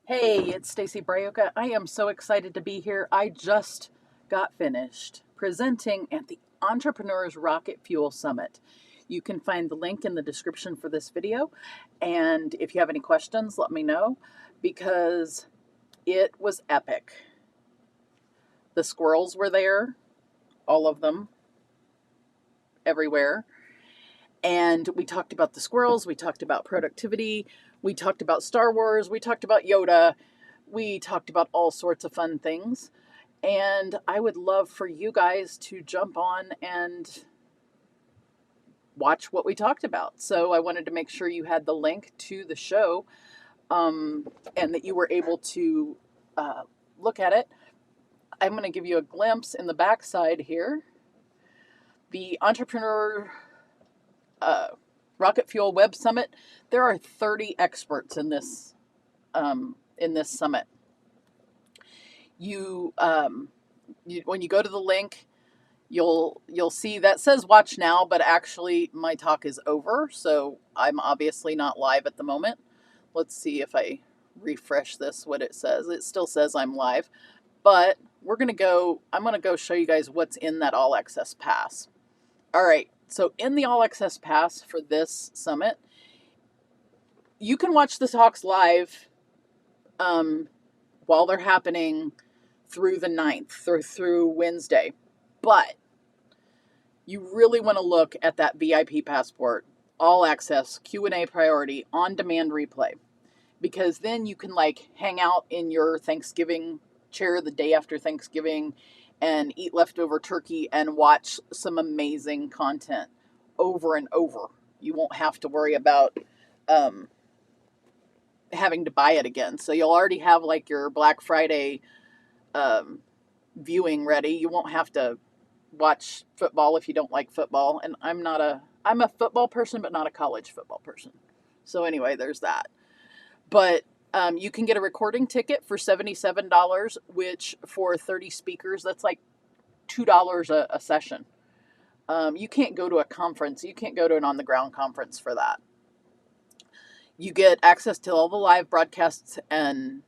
Hey, it's Stacy Brayoka. I am so excited to be here. I just got finished presenting at the Entrepreneurs Rocket Fuel Summit. You can find the link in the description for this video. And if you have any questions, let me know because it was epic. The squirrels were there, all of them, everywhere. And we talked about the squirrels, we talked about productivity, we talked about Star Wars, we talked about Yoda, we talked about all sorts of fun things. And I would love for you guys to jump on and watch what we talked about. So I wanted to make sure you had the link to the show and that you were able to look at it. I'm going to give you a glimpse in the backside here. The Entrepreneur Rocket Fuel Web Summit. There are 30 experts in this summit. When you go to the link, you'll see that says watch now, but actually my talk is over, so I'm obviously not live at the moment. Let's see if I refresh this, what it says. It still says I'm live, but I'm going to go show you guys what's in that all access pass. All right. So in the all access pass for this summit, you can watch the talks live while they're happening through the 9th or through Wednesday. But you really want to look at that VIP passport, all access, Q&A priority, on-demand replay. Because then you can hang out in your Thanksgiving chair the day after Thanksgiving and eat leftover turkey and watch some amazing content over and over. You won't have to worry about having to buy it again. So you'll already have your Black Friday viewing ready. You won't have to watch football if you don't like football. And I'm a football person, but not a college football person. So anyway, there's that. But you can get a recording ticket for $77, which for 30 speakers, that's like $2 a session. You can't go to a conference. You can't go to an on-the-ground conference for that. You get access to all the live broadcasts and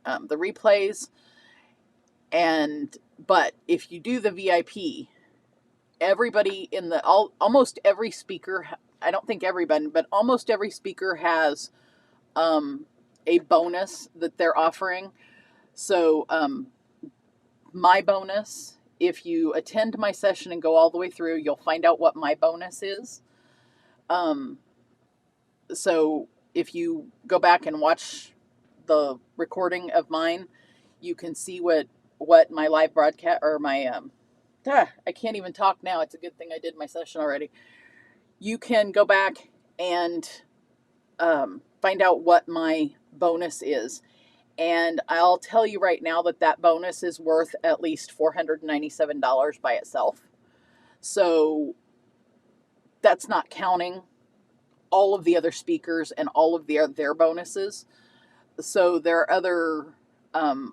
the replays. But if you do the VIP, everybody almost every speaker, I don't think everybody, but almost every speaker has a bonus that they're offering. So my bonus, if you attend my session and go all the way through, you'll find out what my bonus is. So if you go back and watch the recording of mine, you can see what my live broadcast or my I can't even talk now. It's a good thing I did my session already. You can go back and find out what my bonus is. And I'll tell you right now that bonus is worth at least $497 by itself. So that's not counting all of the other speakers and all of their bonuses. So there are other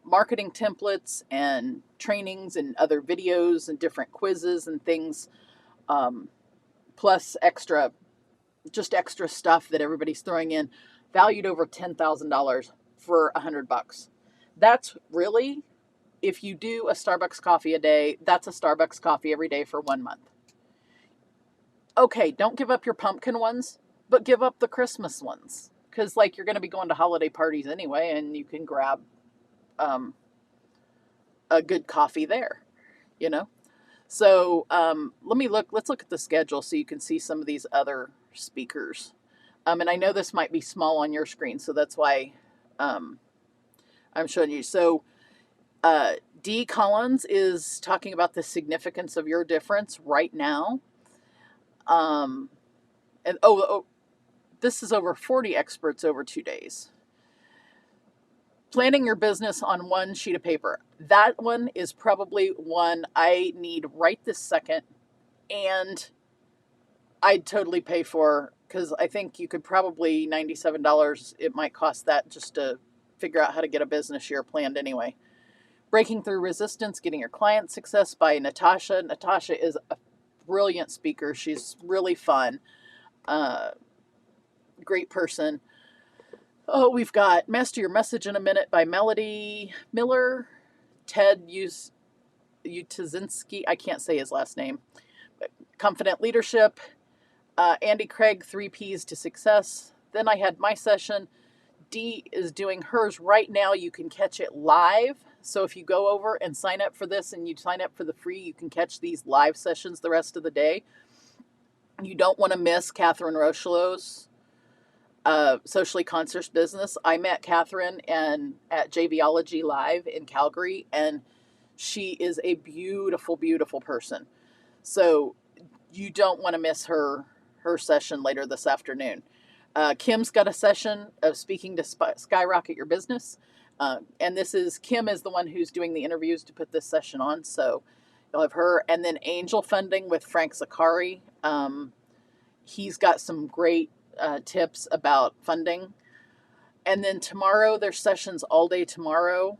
marketing templates and trainings and other videos and different quizzes and things, plus extra stuff that everybody's throwing in, valued over $10,000 for $100. That's really, if you do a Starbucks coffee a day, that's a Starbucks coffee every day for 1 month. Okay, don't give up your pumpkin ones, but give up the Christmas ones. Because you're going to be going to holiday parties anyway, and you can grab a good coffee there, So let's look at the schedule so you can see some of these other speakers. And I know this might be small on your screen, so that's why I'm showing you. So Dee Collins is talking about the significance of your difference right now. And this is over 40 experts over 2 days. Planning your business on one sheet of paper. That one is probably one I need right this second, and I'd totally pay for, because I think you could probably $97, it might cost that just to figure out how to get a business year planned anyway. Breaking Through Resistance, Getting Your Client Success by Natasha. Natasha is a brilliant speaker. She's really fun. Great person. Oh, we've got Master Your Message in a Minute by Melody Miller, Ted Utazinski, I can't say his last name, but Confident Leadership, Andy Craig, 3 Ps to Success. Then I had my session. Dee is doing hers right now. You can catch it live. So if you go over and sign up for this and you sign up for the free, you can catch these live sessions the rest of the day. You don't want to miss Catherine Rochelot's Socially Conscious Business. I met Catherine at JVology Live in Calgary, and she is a beautiful, beautiful person. So you don't want to miss her session later this afternoon. Kim's got a session of speaking to skyrocket your business. And Kim is the one who's doing the interviews to put this session on. So you'll have her. And then Angel Funding with Frank Zakari. He's got some great tips about funding. And then tomorrow, there's sessions all day tomorrow.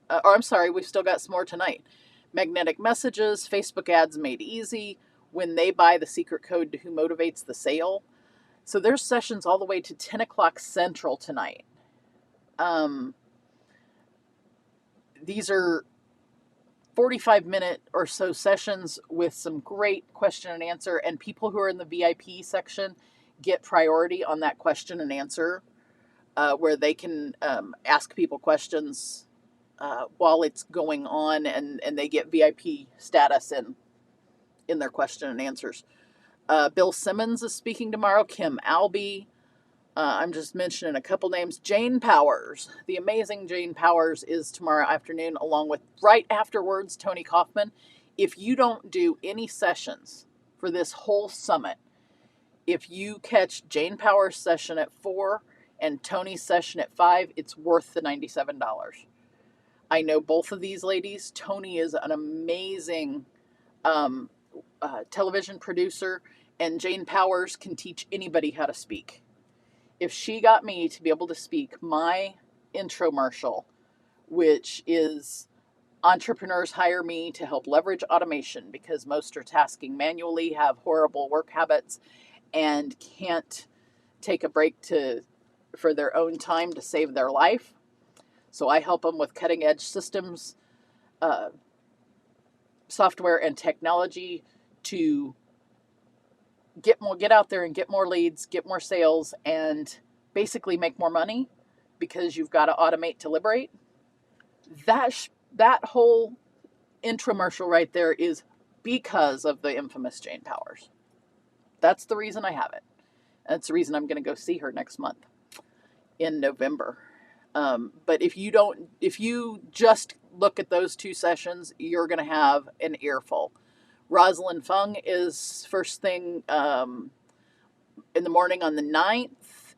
I'm sorry, we've still got some more tonight. Magnetic Messages, Facebook Ads Made Easy, When They Buy, the Secret Code to Who Motivates the Sale. So there's sessions all the way to 10 o'clock Central tonight. These are 45-minute or so sessions with some great question and answer, and people who are in the VIP section get priority on that question and answer, where they can ask people questions while it's going on, and they get VIP status in their question and answers. Bill Simmons is speaking tomorrow. Kim Albee. I'm just mentioning a couple names. Jane Powers, the amazing Jane Powers, is tomorrow afternoon, along with right afterwards Tony Kaufman. If you don't do any sessions for this whole summit, if you catch Jane Powers' session at 4 and Tony's session at 5, it's worth the $97. I know both of these ladies. Tony is an amazing television producer, and Jane Powers can teach anybody how to speak. If she got me to be able to speak my intromercial, which is entrepreneurs hire me to help leverage automation because most are tasking manually, have horrible work habits, and can't take a break for their own time to save their life. So I help them with cutting edge systems, software, and technology to get out there and get more leads, get more sales, and basically make more money because you've got to automate to liberate. That whole infomercial right there is because of the infamous Jane Powers. That's the reason I have it. That's the reason I'm going to go see her next month in November. But if you just look at those two sessions, you're going to have an earful. Rosalind Fung is first thing in the morning on the 9th.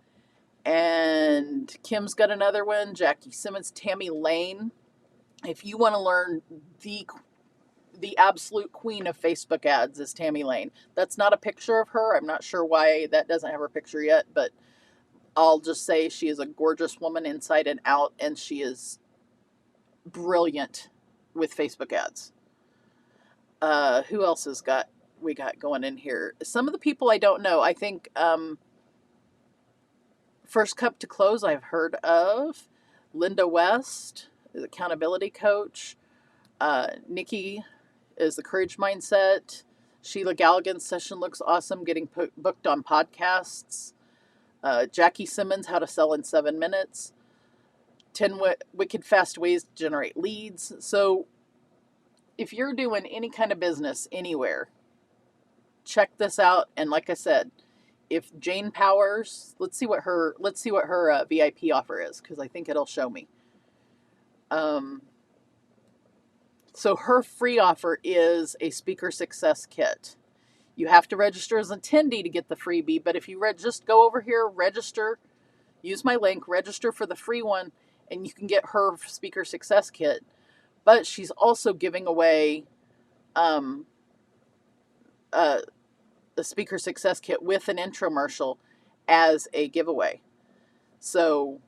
And Kim's got another one. Jackie Simmons, Tammy Lane. If you want to learn the absolute queen of Facebook ads is Tammy Lane. That's not a picture of her. I'm not sure why that doesn't have her picture yet, but I'll just say she is a gorgeous woman inside and out, and she is brilliant with Facebook ads. Who else we got going in here? Some of the people I don't know. I think First Cup to Close I've heard of. Linda West is accountability coach. Nikki is the courage mindset. Sheila Galligan's session looks awesome, getting booked on podcasts. Jackie Simmons, How to Sell in 7 Minutes. 10 Wicked Fast Ways to Generate Leads. So if you're doing any kind of business anywhere, check this out. And like I said, if Jane Powers, let's see what her VIP offer is, because I think it'll show me. So her free offer is a speaker success kit. You have to register as an attendee to get the freebie, but if you just go over here, register, use my link, register for the free one, and you can get her speaker success kit. But she's also giving away a speaker success kit with an infomercial as a giveaway. So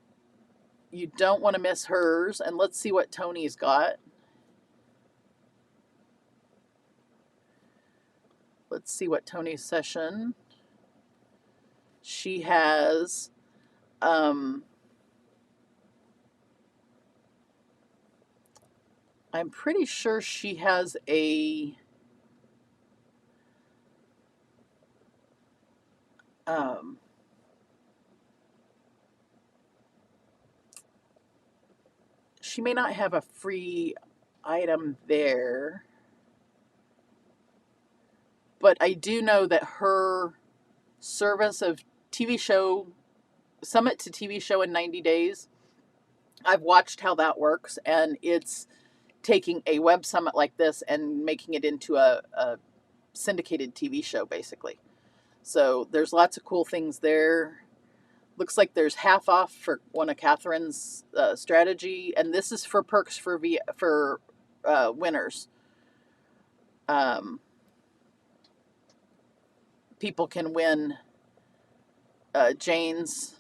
you don't want to miss hers. And let's see what Tony's got. Let's see what Tony's session. She has I'm pretty sure she has a um, she may not have a free item there, but I do know that her service of TV show summit to TV show in 90 days, I've watched how that works, and it's taking a web summit like this and making it into a syndicated TV show, basically. So there's lots of cool things there. Looks like there's half off for one of Catherine's strategy, and this is for perks for winners. Um, people can win Jane's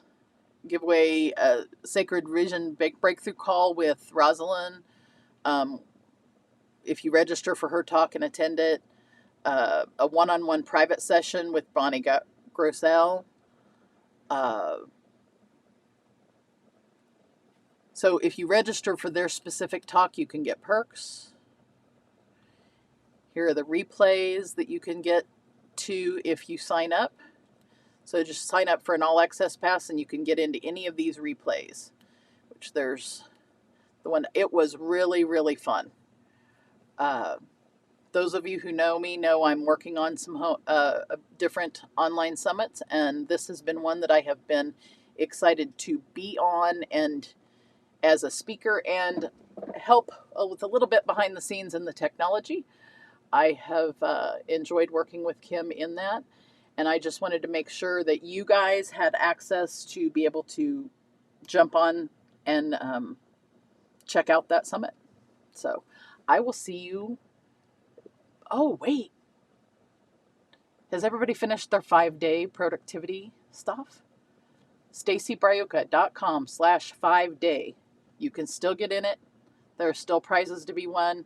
giveaway, a Sacred Vision breakthrough call with Rosalind. Um, if you register for her talk and attend it, a one-on-one private session with Bonnie Grossell. So if you register for their specific talk, you can get perks. Here are the replays that you can get to if you sign up. So just sign up for an all access pass and you can get into any of these replays, which there's the one, it was really, really fun. Those of you who know me know I'm working on some different online summits, and this has been one that I have been excited to be on and as a speaker and help with a little bit behind the scenes in the technology. I have enjoyed working with Kim in that, and I just wanted to make sure that you guys had access to be able to jump on and check out that summit. So I will see you. Oh, wait. Has everybody finished their 5-day productivity stuff? StacyBrioka.com/5day. You can still get in it. There are still prizes to be won.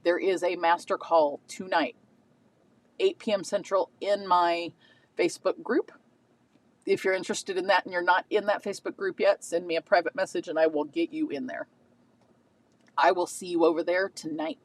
There is a master call tonight, 8 p.m. Central, in my Facebook group. If you're interested in that and you're not in that Facebook group yet, send me a private message and I will get you in there. I will see you over there tonight.